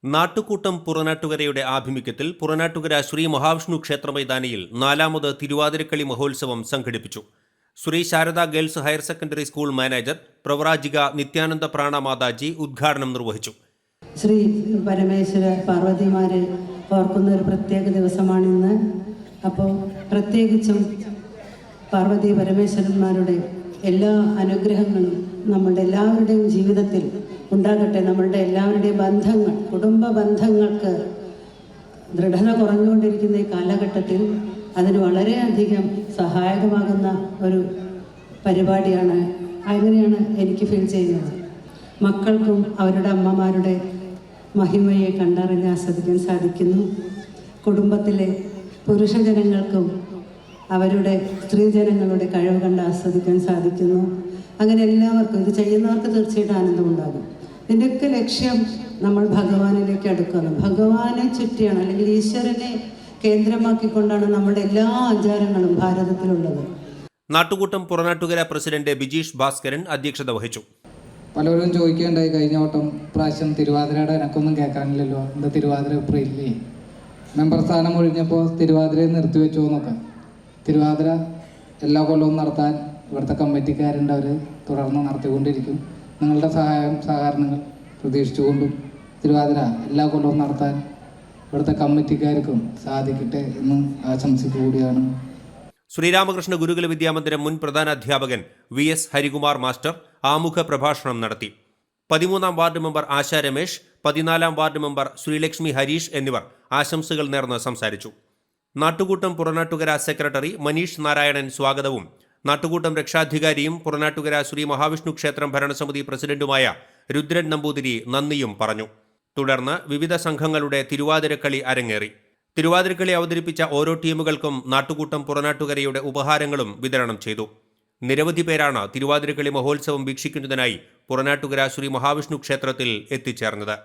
നാട്ടുകൂട്ടം പുറനാട്ടുകരയുടെ ആഭിമുഖ്യത്തിൽ പുറനാട്ടുകര ശ്രീ മഹാവിഷ്ണു ക്ഷേത്ര മൈതാനിയിൽ 4ാമത് തിരുവാതിരക്കളി മഹോത്സവം സംഘടിപ്പിച്ചു. Shri Sharada girls higher secondary school manager Pravrajika Nityananda Pranamataji ഉദ്ഘാടനം നിർവഹിച്ചു. ശ്രീ പരമേശ്വര പാർവതിമാരെ ഓർക്കുന്ന ഒരു പ്രത്യേക ദിവസമാണിന്ന്. അപ്പോൾ പ്രത്യേകിച്ചും പാർവതി പരമേശ്വരന്മാരുടെ എല്ലാ അനുഗ്രഹങ്ങളും നമ്മളുടെ എല്ലാവരുടെയും ജീവിതത്തിൽ ഉണ്ടാകട്ടെ. നമ്മളുടെ എല്ലാവരുടെയും ബന്ധങ്ങൾ, കുടുംബ ബന്ധങ്ങൾക്ക് ദൃഢത കുറഞ്ഞുകൊണ്ടിരിക്കുന്ന ഈ കാലഘട്ടത്തിൽ അതിന് വളരെയധികം സഹായകമാകുന്ന ഒരു പരിപാടിയാണ്. അങ്ങനെയാണ് എനിക്ക് ഫീൽ ചെയ്യുന്നത്. മക്കൾക്കും അവരുടെ അമ്മമാരുടെ മഹിമയെ കണ്ടറിഞ്ഞ് ആസ്വദിക്കാൻ സാധിക്കുന്നു. കുടുംബത്തിലെ പുരുഷജനങ്ങൾക്കും അവരുടെ സ്ത്രീജനങ്ങളുടെ കഴിവ് കണ്ട് ആസ്വദിക്കാൻ സാധിക്കുന്നു. അങ്ങനെ എല്ലാവർക്കും ഇത് ചെയ്യുന്നവർക്ക് തീർച്ചയായിട്ടും ആനന്ദമുണ്ടാകും. ഇതിൻ്റെയൊക്കെ ലക്ഷ്യം നമ്മൾ ഭഗവാനിലേക്ക് അടുക്കുകയാണ്. ഭഗവാനെ ചുറ്റിയാണ്, അല്ലെങ്കിൽ ഈശ്വരനെ കേന്ദ്രമാക്കിക്കൊണ്ടാണ് നമ്മുടെ എല്ലാ ആചാരങ്ങളും ഭാരതത്തിലുള്ളത്. നാട്ടുകൂട്ടം പുറനാട്ടുകര പ്രസിഡന്റ് ബിജീഷ് ഭാസ്കരൻ അധ്യക്ഷത വഹിച്ചു. പലരും ചോദിക്കുകയുണ്ടായി, കഴിഞ്ഞ വട്ടം പ്രാവശ്യം തിരുവാതിരയുടെ എനക്കൊന്നും കേൾക്കാനില്ലല്ലോ, എന്താ തിരുവാതിര ഇപ്പറില്ലേ, മെമ്പർ സ്ഥാനം ഒഴിഞ്ഞപ്പോൾ തിരുവാതിരയെ നിർത്തിവെച്ചോ എന്നൊക്കെ. തിരുവാതിര എല്ലാ കൊല്ലവും നടത്താൻ ഇവിടുത്തെ കമ്മിറ്റിക്കാരുണ്ട്, അവർ തുടർന്ന് നടത്തിക്കൊണ്ടിരിക്കും. നിങ്ങളുടെ സഹകരണങ്ങൾ പ്രതീക്ഷിച്ചുകൊണ്ടും തിരുവാതിര എല്ലാ കൊല്ലവും നടത്താൻ ഇവിടുത്തെ കമ്മിറ്റിക്കാർക്കും സാധിക്കട്ടെ എന്ന് ആശംസിക്കുകയാണ്. ശ്രീരാമകൃഷ്ണ ഗുരുകുല വിദ്യാമന്ദിരം മുൻ പ്രധാന അധ്യാപകൻ VS ഹരികുമാർ മാസ്റ്റർ ആമുഖ പ്രഭാഷണം നടത്തി. 13ാം വാർഡ് മെമ്പർ ആശ രമേശ്, 14ാം വാർഡ് മെമ്പർ ശ്രീലക്ഷ്മി ഹരീഷ് എന്നിവർ ആശംസകൾ നേർന്ന് സംസാരിച്ചു. നാട്ടുകൂട്ടം പുറനാട്ടുകര സെക്രട്ടറി മനീഷ് നാരായണൻ സ്വാഗതവും നാട്ടുകൂട്ടം രക്ഷാധികാരിയും പുറനാട്ടുകര ശ്രീ മഹാവിഷ്ണു ക്ഷേത്രം ഭരണസമിതി പ്രസിഡന്റുമായ രുദ്രൻ നമ്പൂതിരി നന്ദിയും പറഞ്ഞു. തുടർന്ന് വിവിധ സംഘങ്ങളുടെ തിരുവാതിരക്കളി അരങ്ങേറി. തിരുവാതിരക്കളി അവതരിപ്പിച്ച ഓരോ ടീമുകൾക്കും നാട്ടുകൂട്ടം പുറനാട്ടുകരയുടെ ഉപഹാരങ്ങളും വിതരണം ചെയ്തു. നിരവധി പേരാണ് തിരുവാതിരക്കളി മഹോത്സവം വീക്ഷിക്കുന്നതിനായി പുറനാട്ടുകര ശ്രീ മഹാവിഷ്ണു ക്ഷേത്രത്തിൽ എത്തിച്ചേർന്നത്.